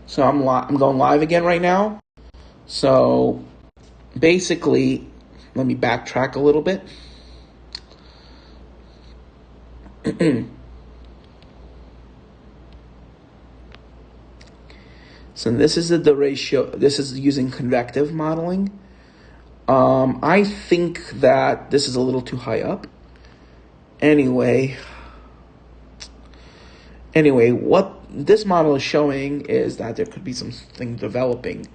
So I'm going live again right now. So basically, let me backtrack a little bit. So this is the ratio. This is using convective modeling. I think that this is a little too high up. Anyway, what this model is showing is that there could be something developing.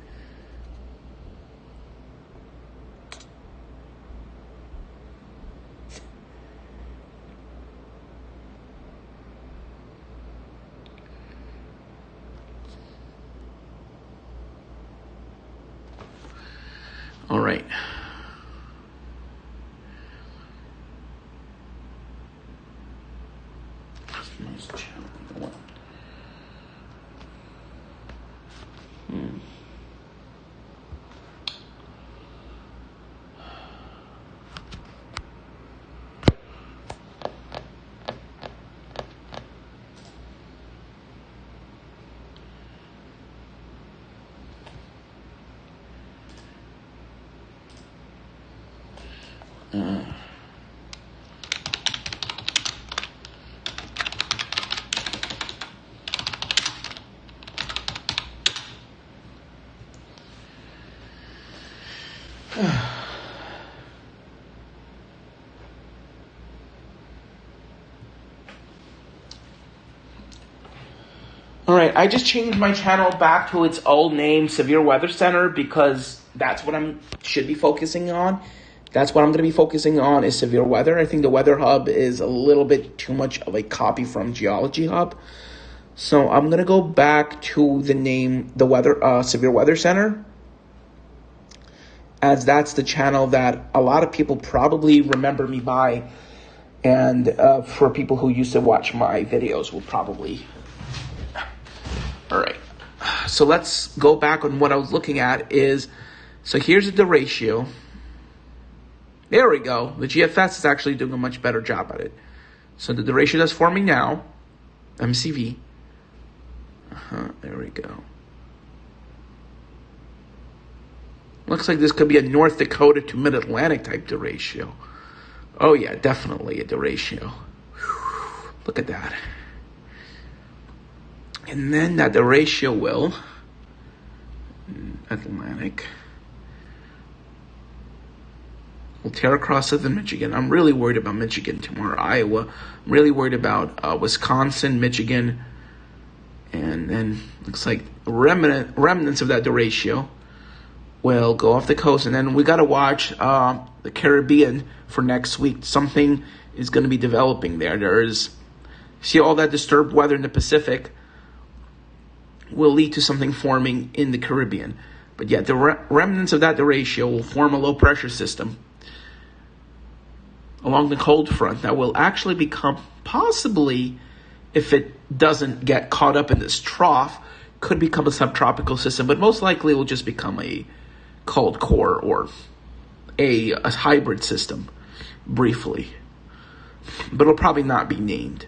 All right. Nice channel. All right, I just changed my channel back to its old name, Severe Weather Center, because that's what should be focusing on. That's what I'm going to be focusing on is severe weather. I think the Weather Hub is a little bit too much of a copy from Geology Hub. So I'm going to go back to the name, the Severe Weather Center, as that's the channel that a lot of people probably remember me by. And for people who used to watch my videos will probably... All right, so let's go back on what I was looking at is, so here's the ratio. There we go. The GFS is actually doing a much better job at it. So the ratio that's forming now, MCV. There we go. Looks like this could be a North Dakota to Mid-Atlantic type derecho. Oh yeah, definitely a derecho. Look at that. And then that derecho will, Atlantic, will tear across southern Michigan. I'm really worried about Michigan tomorrow, Iowa. I'm really worried about Wisconsin, Michigan. And then looks like remnants of that derecho will go off the coast. And then we got to watch the Caribbean for next week. Something is going to be developing there. See all that disturbed weather in the Pacific will lead to something forming in the Caribbean. But yet the remnants of that derecho will form a low pressure system along the cold front that will actually become, possibly, if it doesn't get caught up in this trough, could become a subtropical system, but most likely it will just become a cold core or a hybrid system briefly. But it'll probably not be named.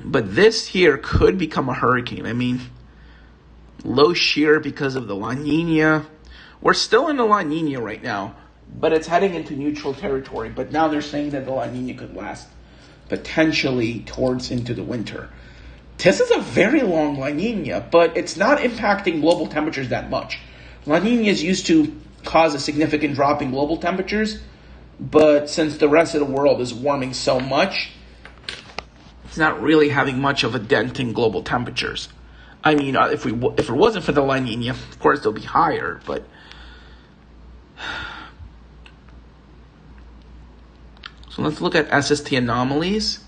But this here could become a hurricane. I mean, low shear because of the La Nina. We're still in the La Nina right now, but it's heading into neutral territory. But now they're saying that the La Nina could last potentially towards into the winter. This is a very long La Nina, but it's not impacting global temperatures that much. La Nina is used to cause a significant drop in global temperatures, but since the rest of the world is warming so much, it's not really having much of a dent in global temperatures. I mean, if it wasn't for the La Nina, of course they'll be higher, but so let's look at SST anomalies.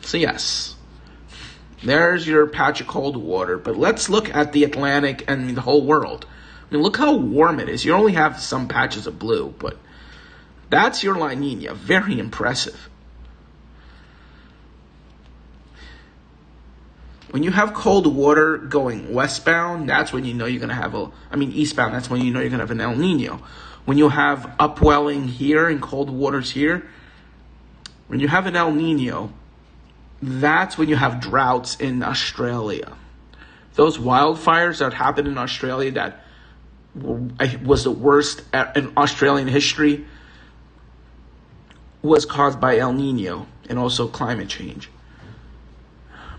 So yes, there's your patch of cold water, but let's look at the Atlantic and the whole world. I mean, look how warm it is. You only have some patches of blue, but that's your La Nina. Very impressive. When you have cold water going westbound, that's when you know you're going to have eastbound, that's when you know you're going to have an El Nino. When you have upwelling here and cold waters here, When you have an El Nino, that's when you have droughts in Australia. Those wildfires that happened in Australia that was the worst in Australian history was caused by El Nino and also climate change.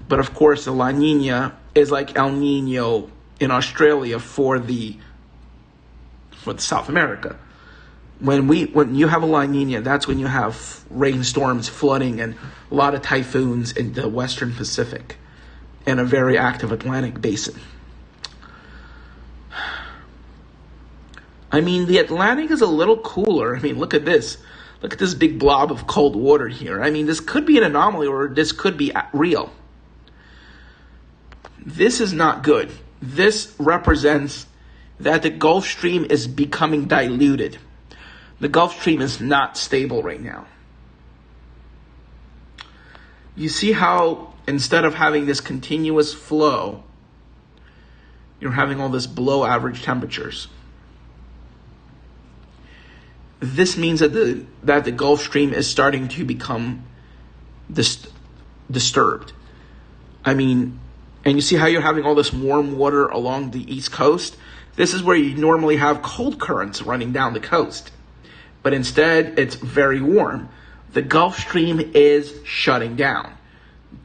But of course, the La Nina is like El Nino in Australia for the South America. When you have a La Nina, that's when you have rainstorms, flooding, and a lot of typhoons in the Western Pacific and a very active Atlantic basin. I mean, the Atlantic is a little cooler. I mean, look at this. Look at this big blob of cold water here. I mean, this could be an anomaly or this could be real. This is not good. This represents that the Gulf Stream is becoming diluted. The Gulf Stream is not stable right now. You see how instead of having this continuous flow, you're having all this below average temperatures. This means that the Gulf Stream is starting to become disturbed. I mean, and you see how you're having all this warm water along the East Coast? This is where you normally have cold currents running down the coast. But instead, it's very warm. The Gulf Stream is shutting down.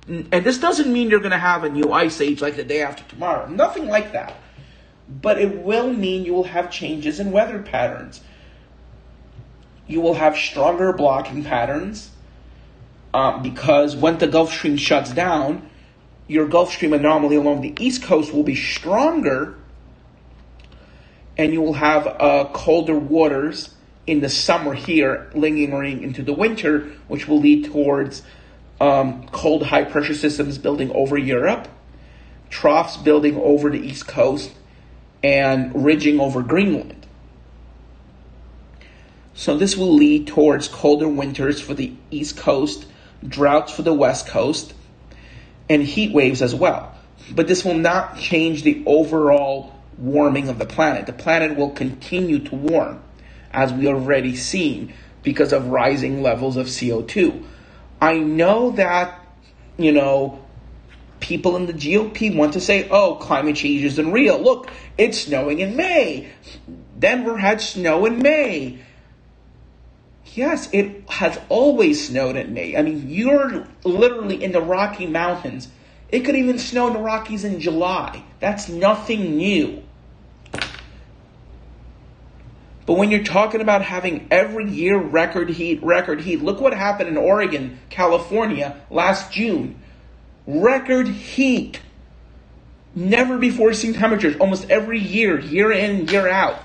And this doesn't mean you're going to have a new ice age like the day after tomorrow. Nothing like that. But it will mean you will have changes in weather patterns. You will have stronger blocking patterns because when the Gulf Stream shuts down, your Gulf Stream anomaly along the East Coast will be stronger, and you will have colder waters in the summer here lingering into the winter, which will lead towards cold high-pressure systems building over Europe, troughs building over the East Coast, and ridging over Greenland. So this will lead towards colder winters for the East Coast, droughts for the West Coast, and heat waves as well. But this will not change the overall warming of the planet. The planet will continue to warm, as we already seen, because of rising levels of CO2. I know that, people in the GOP want to say, oh, climate change isn't real. Look, it's snowing in May. Denver had snow in May. Yes, it has always snowed in May. I mean, you're literally in the Rocky Mountains. It could even snow in the Rockies in July. That's nothing new. But when you're talking about having every year record heat, look what happened in Oregon, California last June. Record heat. Never before seen temperatures almost every year, year in, year out.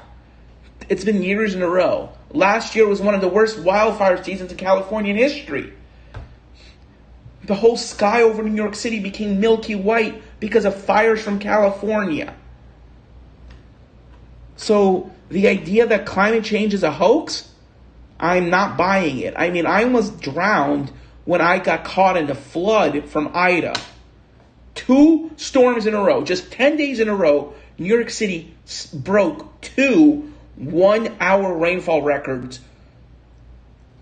It's been years in a row. Last year was one of the worst wildfire seasons in Californian history. The whole sky over New York City became milky white because of fires from California. So the idea that climate change is a hoax, I'm not buying it. I mean, I almost drowned when I got caught in the flood from Ida. 2 storms in a row, just 10 days in a row, New York City broke 2 1-hour rainfall records.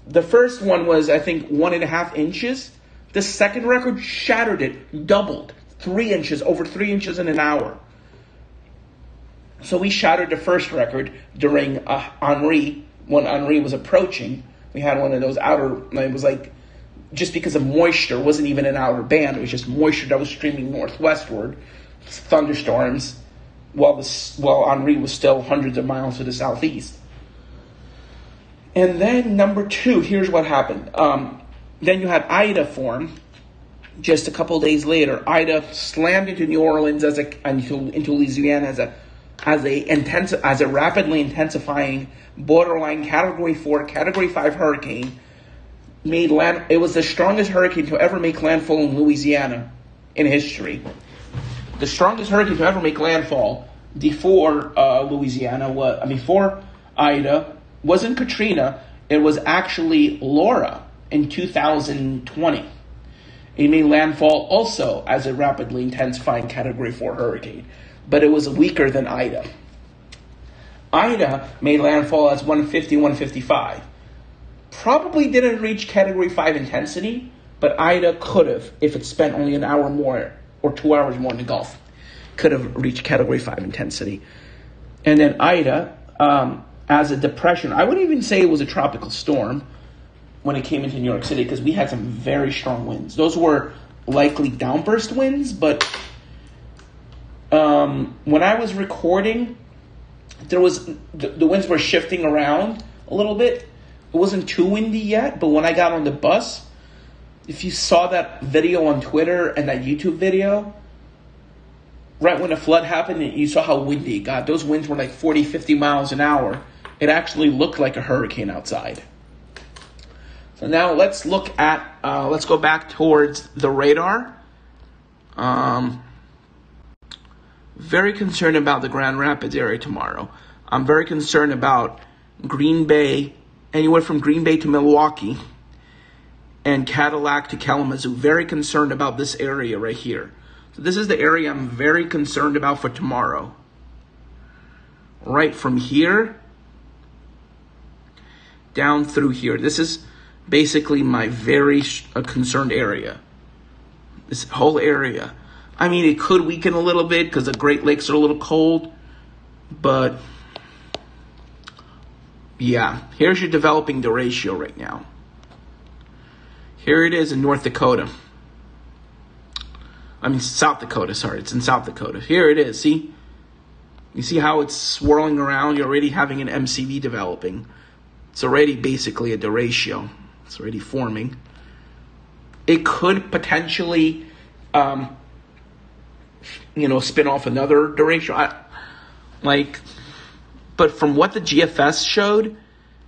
The first one was, I think, 1.5 inches. The second record shattered it, doubled, 3 inches, over 3 inches in an hour. So we shattered the first record during Henri, when Henri was approaching. We had one of those it was like, just because of moisture, it wasn't even an outer band, it was just moisture that was streaming northwestward, thunderstorms, while Henri was still hundreds of miles to the southeast. And then number 2, here's what happened. Then you had Ida form. Just a couple days later, Ida slammed into New Orleans into Louisiana as a rapidly intensifying borderline Category 4, Category 5 hurricane. It was the strongest hurricane to ever make landfall in Louisiana in history. The strongest hurricane to ever make landfall before before Ida wasn't Katrina. It was actually Laura in 2020. It made landfall also as a rapidly intensifying Category 4 hurricane, but it was weaker than Ida. Ida made landfall as 150, 155. probably didn't reach Category 5 intensity, but Ida could have if it spent only an hour more or 2 hours more in the Gulf. Could have reached Category 5 intensity. And then Ida, as a depression, I wouldn't even say it was a tropical storm when it came into New York City, because we had some very strong winds. Those were likely downburst winds, but when I was recording, the winds were shifting around a little bit. It wasn't too windy yet, but when I got on the bus, if you saw that video on Twitter and that YouTube video, right when the flood happened, you saw how windy it got. Those winds were like 40, 50 miles an hour. It actually looked like a hurricane outside. So now let's look at, let's go back towards the radar. Very concerned about the Grand Rapids area tomorrow. I'm very concerned about Green Bay, anywhere from Green Bay to Milwaukee, and Cadillac to Kalamazoo. Very concerned about this area right here. So this is the area I'm very concerned about for tomorrow. Right from here down through here. This is basically my very concerned area. This whole area. I mean, it could weaken a little bit because the Great Lakes are a little cold. But, yeah. Here's your developing derecho right now. Here it is in North Dakota. I mean, South Dakota, sorry. It's in South Dakota. Here it is, see? You see how it's swirling around? You're already having an MCV developing. It's already basically a derecho. It's already forming. It could potentially, spin off another derecho. But from what the GFS showed,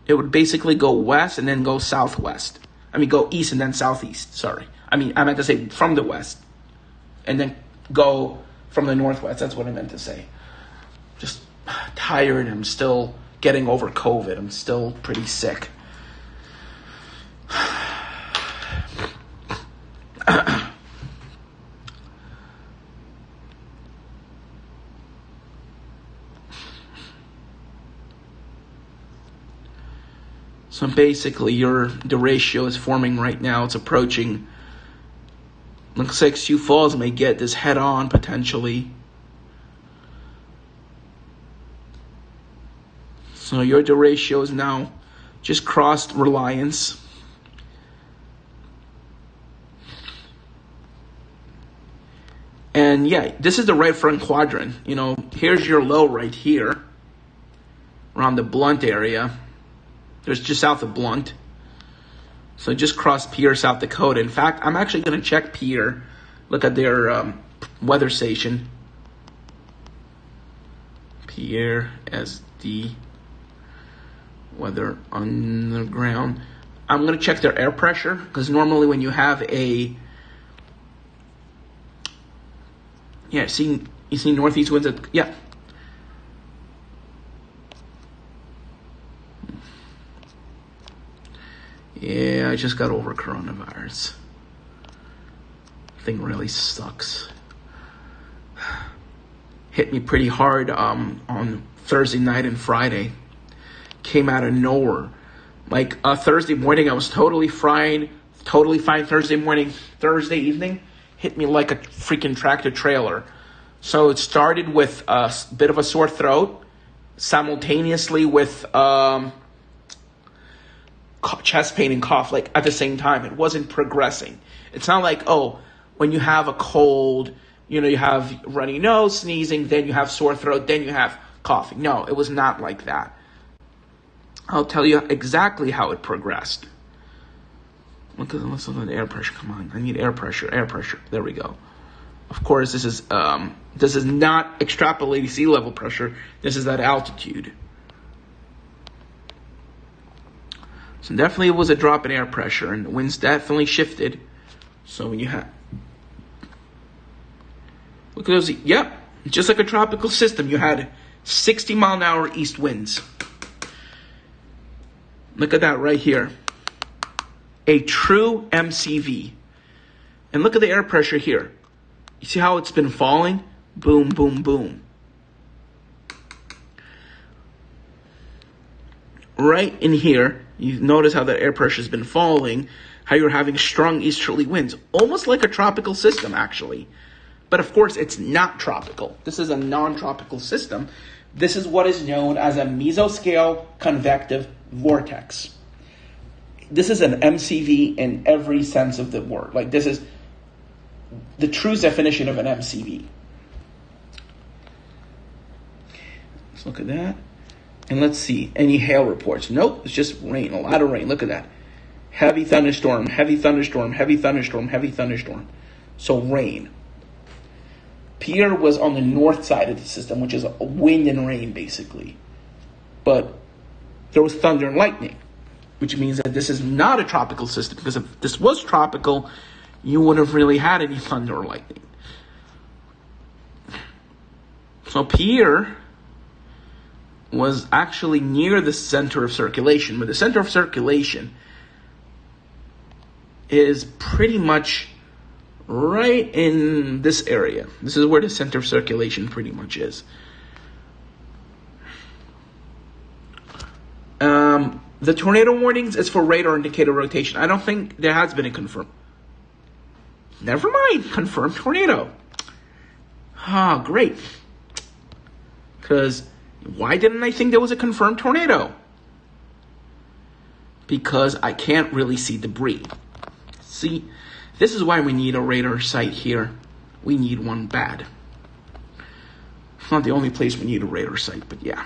it would basically go west and then go southwest. I mean, go east and then southeast. Sorry. I meant to say from the west and then go from the northwest. That's what I meant to say. Just tired. I'm still getting over COVID. I'm still pretty sick. So basically, your derecho is forming right now. It's approaching. Looks like Sioux Falls may get this head on potentially. So your derecho is now just crossed Reliance. And yeah, this is the right front quadrant. Here's your low right here around the Blunt area. There's just south of Blunt. So just crossed Pierre, South Dakota. In fact, I'm actually going to check Pierre. Look at their weather station. Pierre SD weather underground. I'm going to check their air pressure, because normally when you have a... Yeah, you see northeast winds at... Yeah. Yeah, I just got over coronavirus. Thing really sucks. Hit me pretty hard on Thursday night and Friday. Came out of nowhere. Thursday morning, I was totally fine Thursday morning. Thursday evening, hit me like a freaking tractor trailer. So it started with a bit of a sore throat, simultaneously with chest pain and cough, at the same time. It wasn't progressing. It's not like, when you have a cold, you have runny nose, sneezing, then you have sore throat, then you have coughing. No, it was not like that. I'll tell you exactly how it progressed. Let's look at the air pressure. Come on, I need air pressure. There we go. Of course, this is not extrapolating sea level pressure. This is at altitude. So definitely it was a drop in air pressure, and the winds definitely shifted. So when you have... Look at those... Yep, just like a tropical system, you had 60 mile an hour east winds. Look at that right here. A true MCV. And look at the air pressure here. You see how it's been falling? Boom, boom, boom. Right in here, You notice how the air pressure has been falling, how you're having strong easterly winds, almost like a tropical system, actually. But of course, it's not tropical. This is a non-tropical system. This is what is known as a mesoscale convective vortex. This is an MCV in every sense of the word. Like, this is the true definition of an MCV. Let's look at that. And let's see, any hail reports? Nope, it's just rain, a lot of rain. Look at that. Heavy thunderstorm, heavy thunderstorm, heavy thunderstorm, heavy thunderstorm. So rain. Pierre was on the north side of the system, which is wind and rain, basically. But there was thunder and lightning, which means that this is not a tropical system, because if this was tropical, you wouldn't have really had any thunder or lightning. So Pierre was actually near the center of circulation, but the center of circulation is pretty much right in this area. This is where the center of circulation pretty much is. The tornado warnings is for radar indicator rotation. I don't think there has been a confirmed. Never mind, confirmed tornado. Ah, great. Because why didn't I think there was a confirmed tornado? Because I can't really see debris. See, this is why we need a radar site here. We need one bad. It's not the only place we need a radar site, but yeah.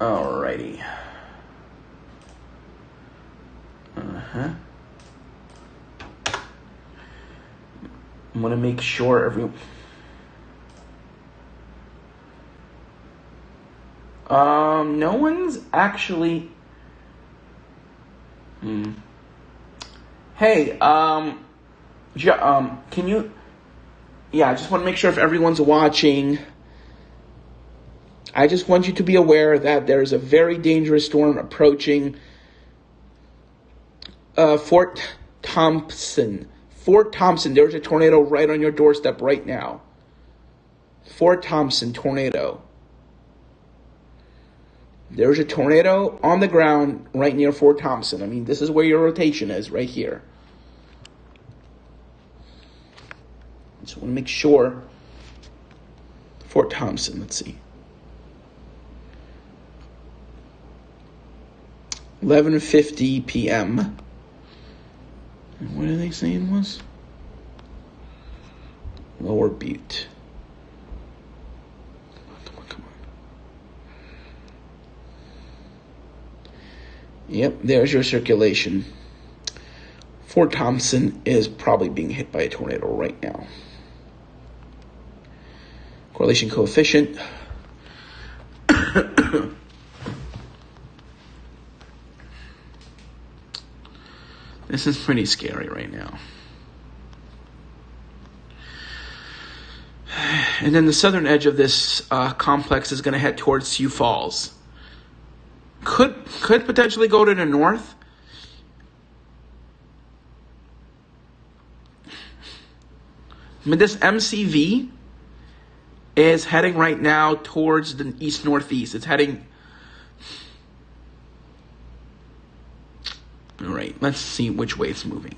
Alrighty. I'm gonna make sure no one's actually. Hey, can you? Yeah, I just want to make sure if everyone's watching. I just want you to be aware that there's a very dangerous storm approaching Fort Thompson. Fort Thompson, there's a tornado right on your doorstep right now. Fort Thompson tornado. There's a tornado on the ground right near Fort Thompson. I mean, this is where your rotation is, right here. Just want to make sure. Fort Thompson, let's see. 11:50 p.m. And what did they say it was? Lower Butte. Come on. Yep, there's your circulation. Fort Thompson is probably being hit by a tornado right now. Correlation coefficient. This is pretty scary right now. And then the southern edge of this complex is going to head towards Sioux Falls. Could potentially go to the north. I mean, this MCV is heading right now towards the east-northeast. It's heading... All right, let's see which way it's moving.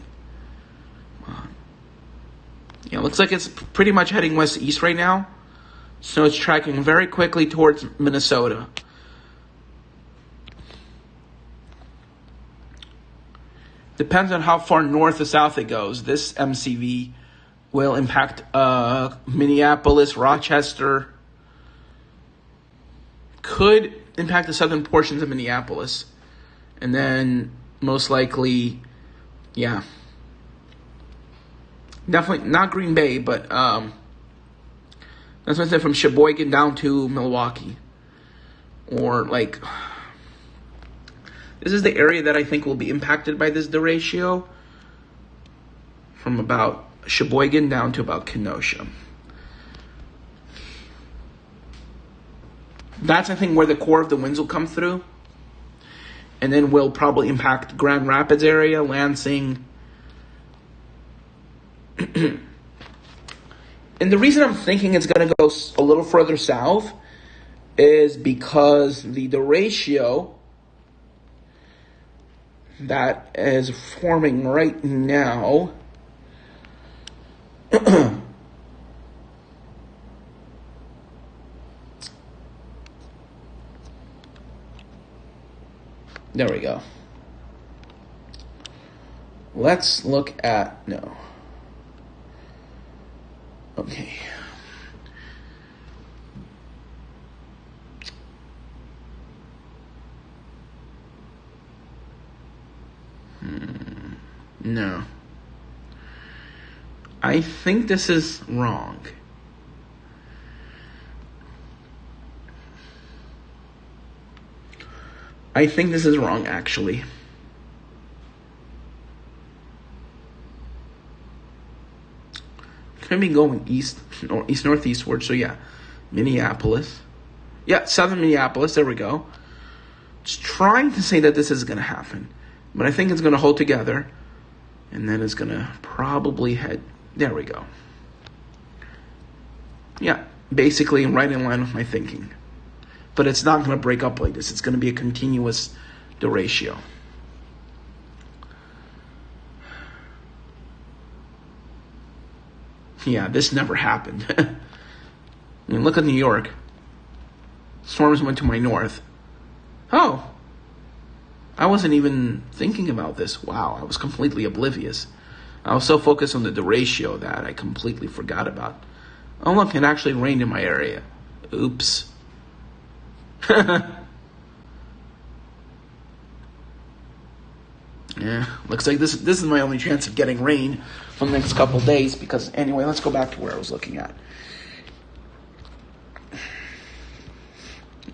Yeah, looks like it's pretty much heading west-east right now. So it's tracking very quickly towards Minnesota. Depends on how far north or south it goes. This MCV will impact Minneapolis, Rochester. Could impact the southern portions of Minneapolis. And then... most likely, yeah. Definitely not Green Bay, but that's what I said, from Sheboygan down to Milwaukee. Or like, this is the area that I think will be impacted by this derecho. From about Sheboygan down to about Kenosha. That's, I think, where the core of the winds will come through. And then will probably impact Grand Rapids area, Lansing. And the reason I'm thinking it's going to go a little further south is because the derecho that is forming right now. There we go. Let's look at, no. Okay. No. I think this is wrong. I think this is wrong, actually. Could be going east, northeastward. So yeah, Minneapolis. Yeah, southern Minneapolis. There we go. Just trying to say that this is going to happen, but I think it's going to hold together, and then it's going to probably head. There we go. Yeah, basically right in line with my thinking, but it's not going to break up like this. It's going to be a continuous derecho. Yeah, this never happened. I mean, look at New York. Storms went to my north. Oh, I wasn't even thinking about this. Wow, I was completely oblivious. I was so focused on the derecho that I completely forgot about. Oh, look, it actually rained in my area. Oops. Yeah, looks like this is my only chance of getting rain for the next couple days, because anyway, let's go back to where I was looking at.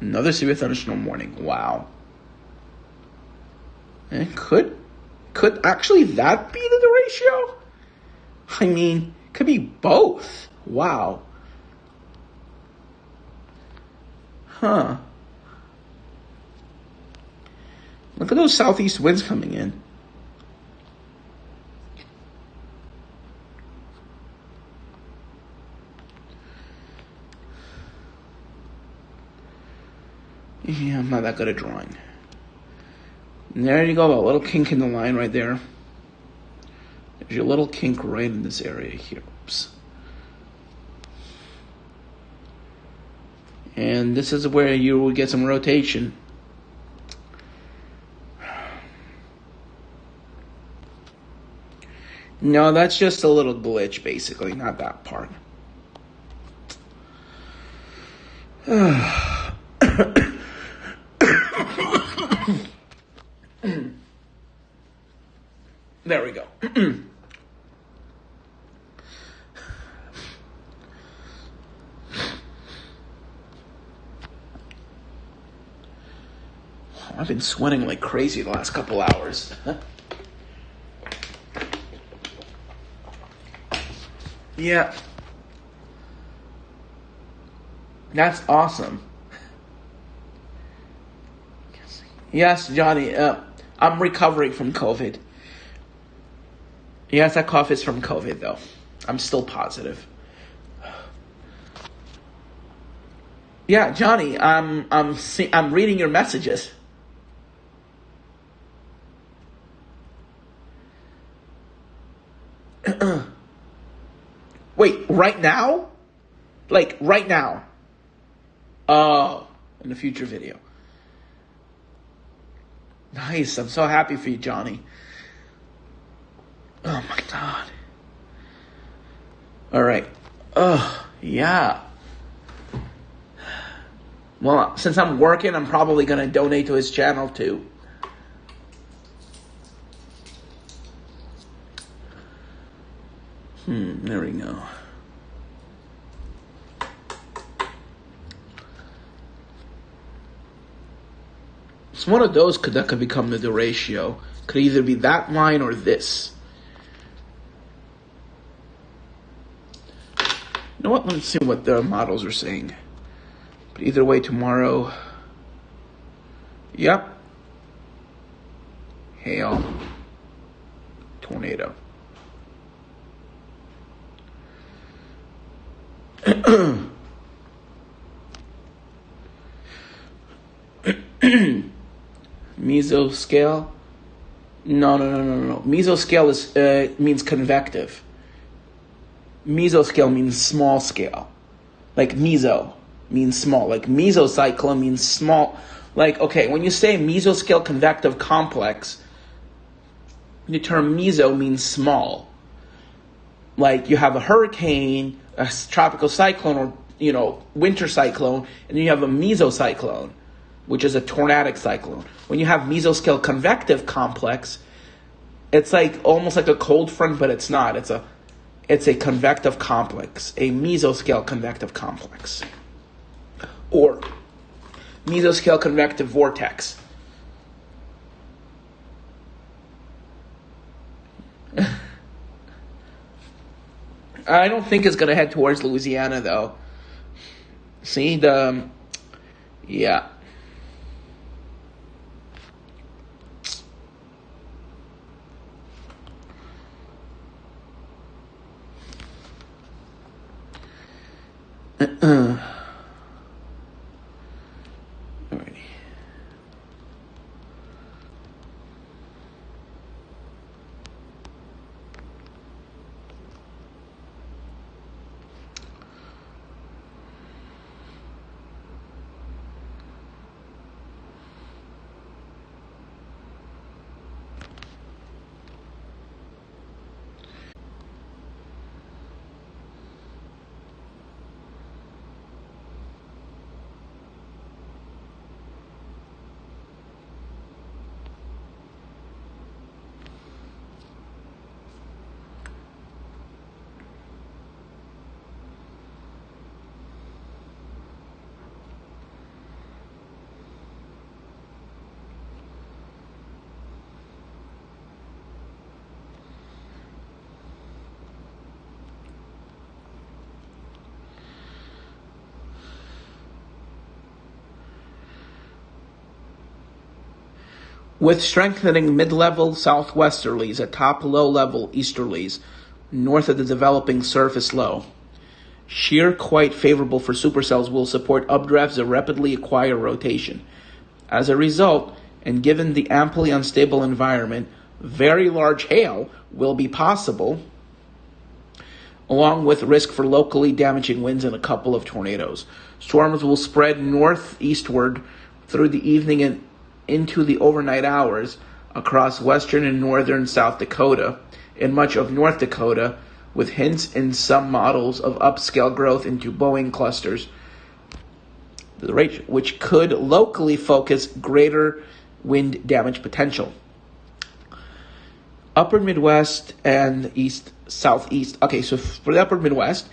Another severe thunderstorm warning. Wow. And could actually that be the derecho? I mean, could be both. Wow. Huh. Look at those southeast winds coming in. Yeah, I'm not that good at drawing. And there you go, a little kink in the line right there. There's your little kink right in this area here. Oops. And this is where you will get some rotation. No, that's just a little glitch, basically, not that part. There we go. I've been sweating like crazy the last couple hours. Yeah. That's awesome. Yes, Johnny, I'm recovering from COVID. Yes, that cough is from COVID, though. I'm still positive. Yeah, Johnny, I'm reading your messages. Wait, right now? Like, right now? Oh, in the future video. Nice, I'm so happy for you, Johnny. Oh my God. All right. Oh, yeah. Well, since I'm working, I'm probably going to donate to his channel too. There we go. It's one of those that could become the derecho. Could either be that line or this. You know what? Let's see what the models are saying. But either way, tomorrow. Yep. Hail. Tornado. Mesoscale. No. Mesoscale is means convective. Mesoscale means small scale. Like meso means small. Like mesocyclone means small. Like, okay, when you say mesoscale convective complex, the term meso means small. Like you have a hurricane, a tropical cyclone, or winter cyclone, and then you have a mesocyclone, which is a tornadic cyclone. When you have mesoscale convective complex, it's like almost like a cold front, but it's not. It's a convective complex, a mesoscale convective complex, or mesoscale convective vortex. I don't think it's going to head towards Louisiana, though. See, yeah. Alrighty. With strengthening mid-level southwesterlies at top low-level easterlies north of the developing surface low. Shear quite favorable for supercells will support updrafts that rapidly acquire rotation. As a result, and given the amply unstable environment, very large hail will be possible, along with risk for locally damaging winds and a couple of tornadoes. Storms will spread northeastward through the evening and into the overnight hours across western and northern South Dakota and much of North Dakota, with hints in some models of upscale growth into Boeing clusters, which could locally focus greater wind damage potential. Upper Midwest and east-southeast. Okay, so for the upper Midwest,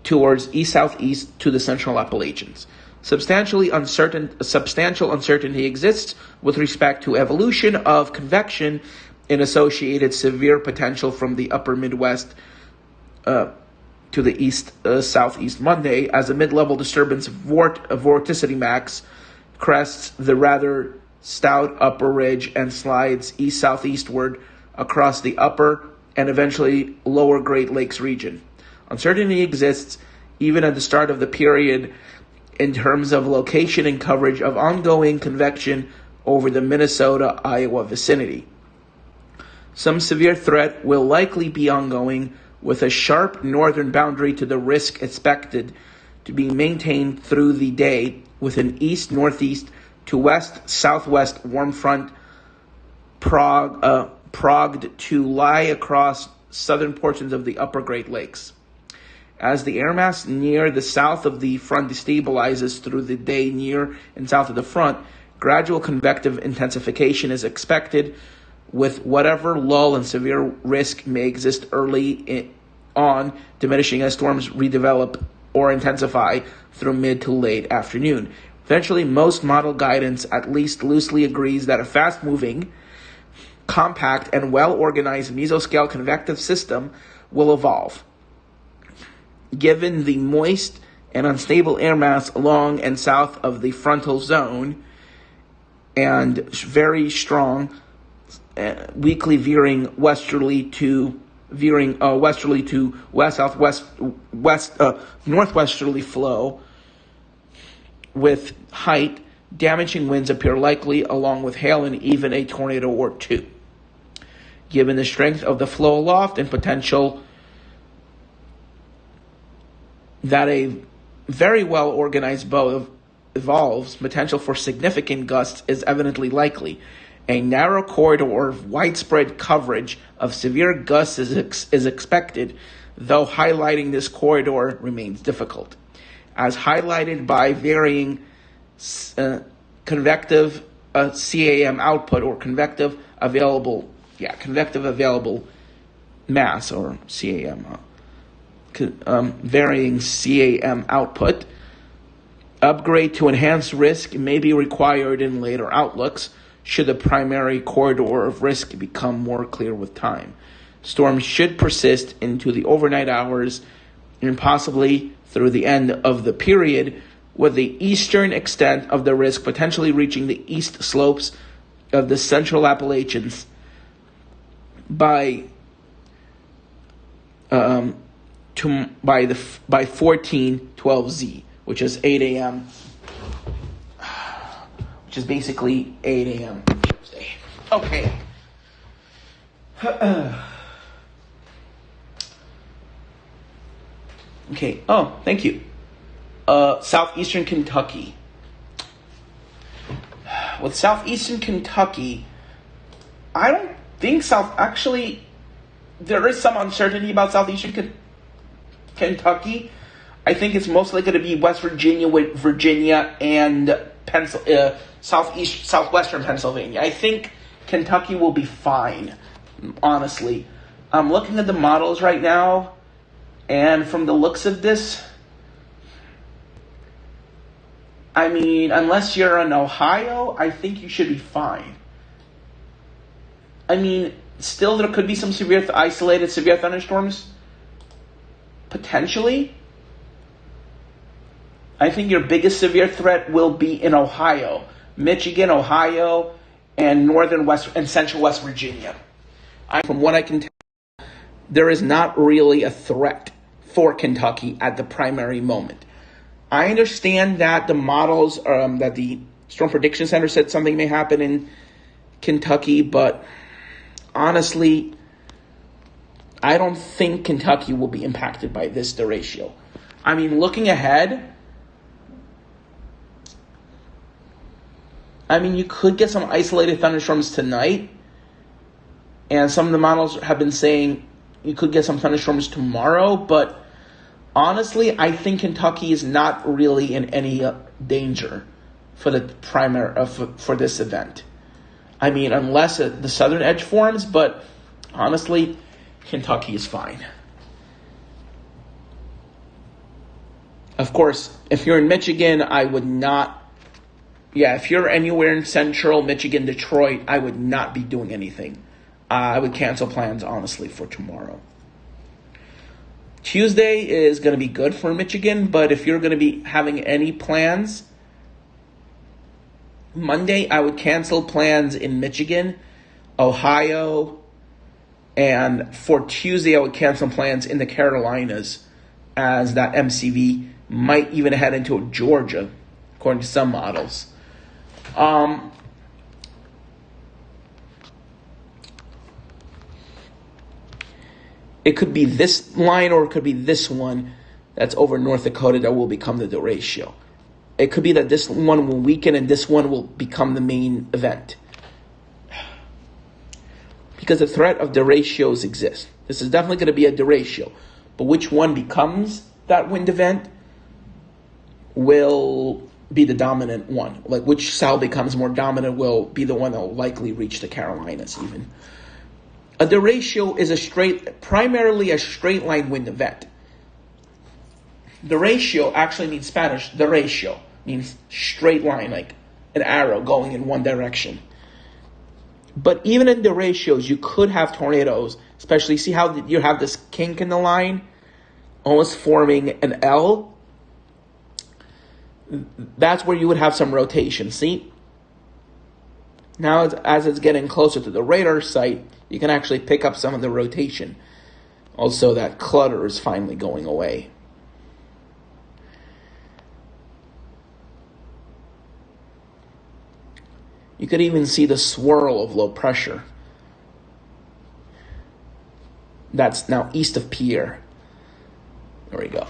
towards east-southeast to the central Appalachians. Substantial uncertainty exists with respect to evolution of convection and associated severe potential from the upper Midwest to the east-southeast Monday, as a mid-level disturbance vorticity max crests the rather stout upper ridge and slides east-southeastward across the upper and eventually lower Great Lakes region. Uncertainty exists even at the start of the period in terms of location and coverage of ongoing convection over the Minnesota-Iowa vicinity. Some severe threat will likely be ongoing, with a sharp northern boundary to the risk expected to be maintained through the day, with an east-northeast to west-southwest warm front progged to lie across southern portions of the upper Great Lakes. As the air mass near the south of the front destabilizes through the day near and south of the front, gradual convective intensification is expected, with whatever lull and severe risk may exist early on diminishing as storms redevelop or intensify through mid to late afternoon. Eventually, most model guidance at least loosely agrees that a fast-moving, compact, and well-organized mesoscale convective system will evolve. Given the moist and unstable air mass along and south of the frontal zone, and very strong weakly veering westerly to west southwest northwesterly flow with height, damaging winds appear likely, along with hail and even a tornado or two. given the strength of the flow aloft and potential that a very well organized bow evolves, potential for significant gusts is evidently likely. A narrow corridor of widespread coverage of severe gusts is expected, though highlighting this corridor remains difficult, as highlighted by varying convective CAM output or convective available mass or CAM. Varying CAM output. Upgrade to enhanced risk may be required in later outlooks should the primary corridor of risk become more clear with time. Storms should persist into the overnight hours and possibly through the end of the period, with the eastern extent of the risk potentially reaching the east slopes of the central Appalachians by 1412Z, which is 8 a.m. which is basically 8 a.m. Tuesday. Okay. Okay. Oh, thank you. Southeastern Kentucky. With southeastern Kentucky, I don't think actually, there is some uncertainty about southeastern Kentucky. I think it's mostly going to be West Virginia with Virginia and southwestern Pennsylvania. I think Kentucky will be fine, honestly. I'm looking at the models right now, and from the looks of this, I mean, unless you're in Ohio, I think you should be fine. I mean, still there could be some isolated severe thunderstorms, potentially. I think your biggest severe threat will be in Ohio, Michigan, Ohio, and central West Virginia. From what I can tell, there is not really a threat for Kentucky at the primary moment. I understand that the models, that the Storm Prediction Center said something may happen in Kentucky, but honestly, I don't think Kentucky will be impacted by this derecho. I mean, looking ahead, I mean, you could get some isolated thunderstorms tonight, and some of the models have been saying you could get some thunderstorms tomorrow, but honestly, I think Kentucky is not really in any danger for the for this event. I mean, unless the southern edge forms, but honestly, Kentucky is fine. Of course, if you're in Michigan, I would not. Yeah, if you're anywhere in central Michigan, Detroit, I would not be doing anything. I would cancel plans, honestly, for tomorrow. Tuesday is going to be good for Michigan, but if you're going to be having any plans, Monday I would cancel plans in Michigan, Ohio, and for Tuesday I would cancel plans in the Carolinas, as that MCV might even head into Georgia, according to some models. It could be this line or it could be this one that's over North Dakota that will become the derecho. It could be that this one will weaken and this one will become the main event. Because the threat of derechos exists. This is definitely going to be a derecho. But which one becomes that wind event will be the dominant one. Like which cell becomes more dominant will be the one that will likely reach the Carolinas even. A derecho is primarily a straight line wind event. Derecho actually means Spanish. Derecho means straight line, like an arrow going in one direction. But even in derechos, you could have tornadoes, especially see how you have this kink in the line, almost forming an L. That's where you would have some rotation. See? Now, as it's getting closer to the radar site, you can actually pick up some of the rotation. Also, that clutter is finally going away. You could even see the swirl of low pressure. That's now east of Pierre. There we go.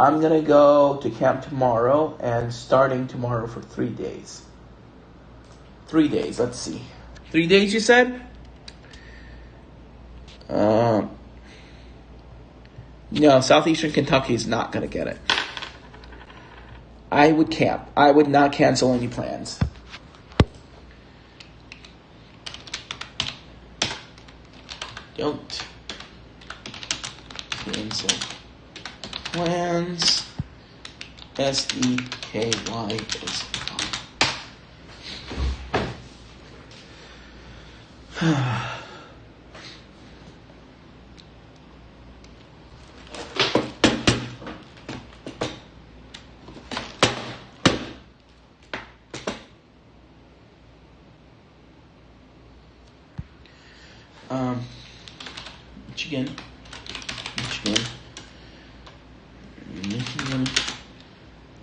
I'm going to go to camp tomorrow and starting tomorrow for 3 days. 3 days, let's see. 3 days, you said? No, southeastern Kentucky is not going to get it. I would camp. I would not cancel any plans. Don't cancel plans. SEKY is fine. Michigan,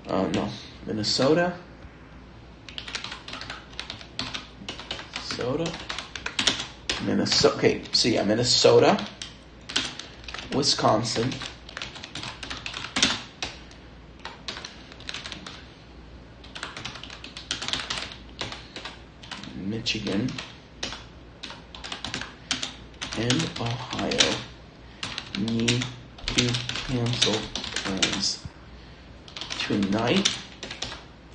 no, Minnesota, Minnesota, okay, so yeah, Minnesota, Wisconsin, Michigan, and Ohio need to cancel plans tonight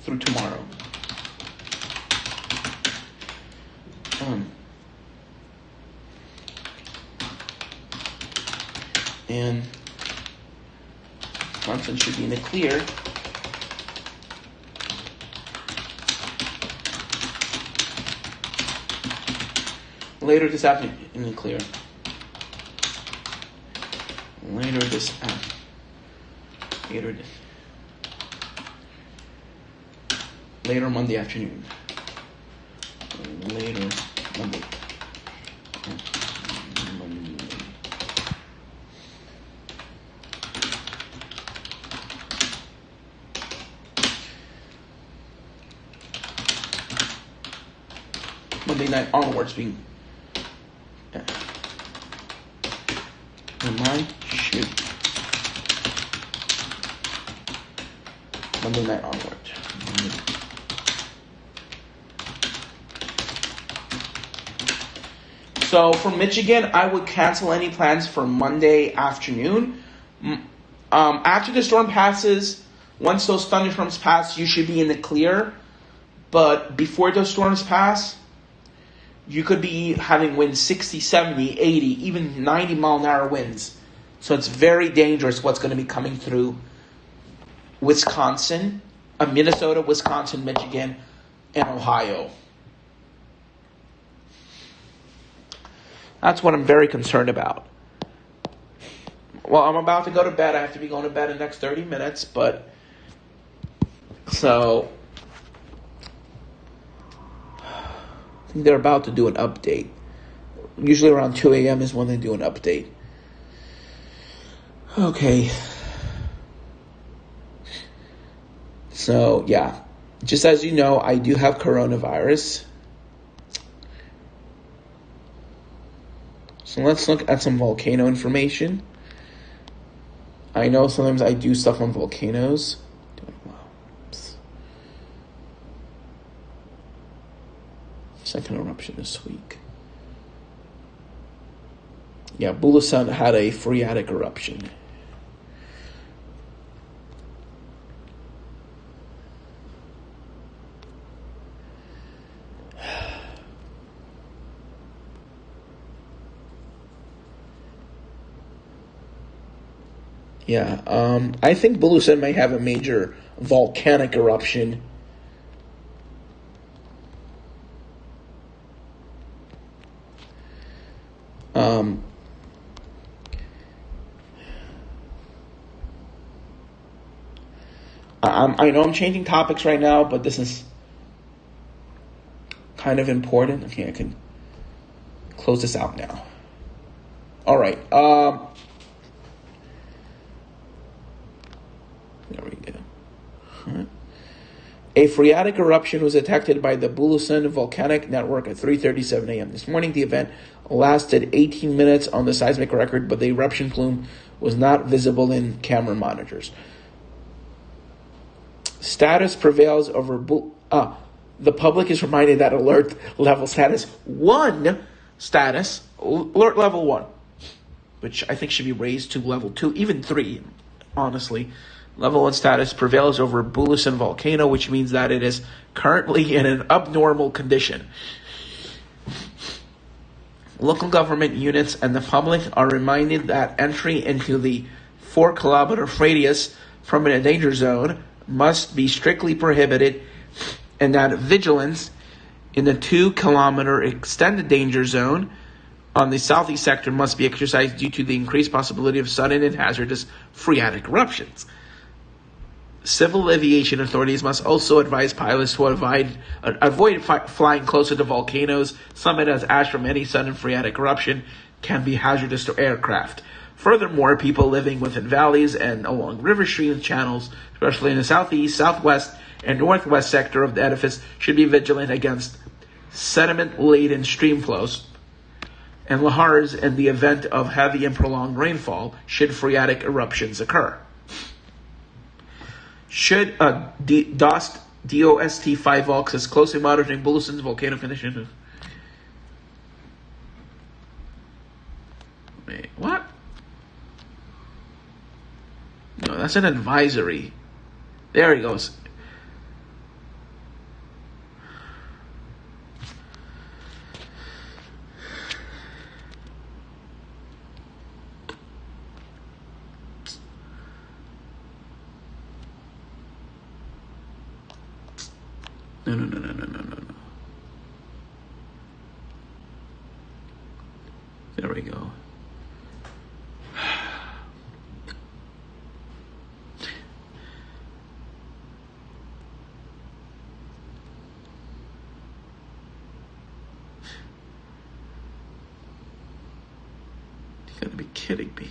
through tomorrow. And Wisconsin should be in the clear. Later this afternoon, in the clear. Later Monday afternoon. Later Monday. Monday night onwards being. Monday night onward. So for Michigan, I would cancel any plans for Monday afternoon. After the storm passes, once those thunderstorms pass, you should be in the clear. But before those storms pass, you could be having winds 60, 70, 80, even 90 mile an hour winds. So it's very dangerous what's going to be coming through Wisconsin, Minnesota, Wisconsin, Michigan, and Ohio. That's what I'm very concerned about. Well, I'm about to go to bed. I have to be going to bed in the next 30 minutes, but so I think they're about to do an update. Usually around 2 a.m. is when they do an update. Okay. So, yeah. Just as you know, I do have coronavirus. So let's look at some volcano information. I know sometimes I do stuff on volcanoes. Second eruption this week. Yeah, Bulusan had a phreatic eruption. Yeah, I think Bulusan may have a major volcanic eruption. I know I'm changing topics right now, but this is kind of important. Okay, I can close this out now. All right. There we go. A phreatic eruption was detected by the Bulusan Volcanic Network at 3:37 a.m. this morning. The event lasted 18 minutes on the seismic record, but the eruption plume was not visible in camera monitors. Status prevails over... the public is reminded that alert level status 1 status, alert level 1, which I think should be raised to level 2, even 3, honestly. Level 1 status prevails over Bulusan volcano, which means that it is currently in an abnormal condition. Local government units and the public are reminded that entry into the 4-kilometer radius from an danger zone must be strictly prohibited, and that vigilance in the 2-kilometer extended danger zone on the southeast sector must be exercised due to the increased possibility of sudden and hazardous phreatic eruptions. Civil aviation authorities must also advise pilots to avoid flying closer to volcanoes. Summit as ash from any sudden phreatic eruption can be hazardous to aircraft. Furthermore, people living within valleys and along river stream channels, especially in the southeast, southwest, and northwest sector of the edifice, should be vigilant against sediment-laden stream flows and lahars in the event of heavy and prolonged rainfall should phreatic eruptions occur. Should DOST 5 Volks is closely monitoring Bulusan's volcano condition. Wait, what? No, that's an advisory. There he goes. No. There we go. You gotta be kidding me.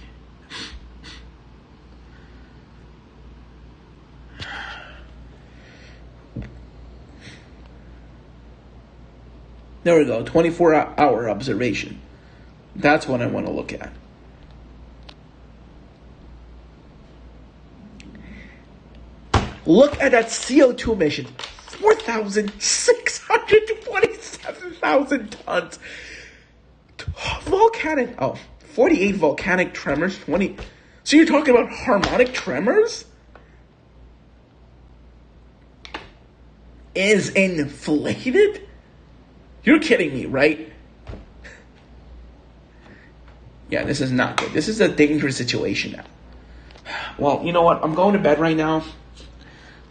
There we go, 24-hour observation. That's what I want to look at. Look at that CO2 emission. 4,627,000 tons. Volcanic, 48 volcanic tremors, 20. So you're talking about harmonic tremors? Is inflated? You're kidding me, right? Yeah, this is not good. This is a dangerous situation now. Well, you know what? I'm going to bed right now.